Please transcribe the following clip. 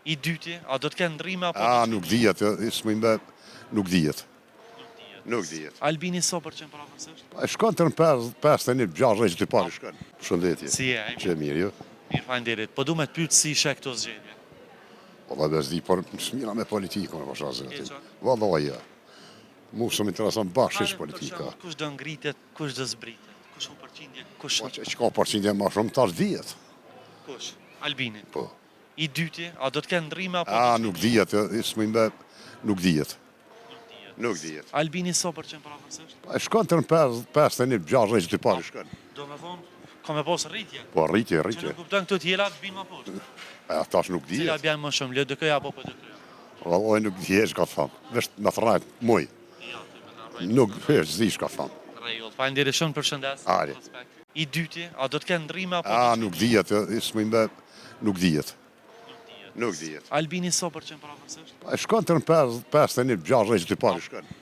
I dyti, a do të kenë ndrime apo? Nuk dihet, nuk dihet. Nuk dihet. Albini so për qenë parafërsisht? Shkon të në 5-6 që të pari shkon. Shëndetje. Si e? Që mirë, jo? Mirë, faleminderit. Po du me të pytë si ishe këto zgjedhje? Valla bezdi, por s'mira me politikën, për shazë. Keqa? Valla, ja. Mu shumë interesant bashkësh politika. Kush do ngritet, kush do zbritet? Kush u përqindje, kush... Që ka përqindje ma shumë, tash dihet. Kush? Albini. Po. I dyti, a do të kenë ndrime apo? Nuk dihet, nuk dihet. Nuk dihet. Albini so për qenë parafërsisht? Shkon të në 5-6 që të pari shkon. Do me thonë, ka me posë rritje. Po, rritje. Që nuk kupton këto t'jela të binë ma poshtë. Tash nuk Cila dihet. bjanë më shumë, LDK apo PDK? Valla, nuk dihet, ka thamë. Vesh në thërnajt, muj. Nuk, zdi shka thamë. Rregull, faleminderit shumë për shëndes. Ari. I dyti, a do të kenë ndrime apo? Nuk dihet, nuk dihet. Nuk dihet. Albini so për qenë parafërsisht? Shkon të në 5-6 që të pari shkon.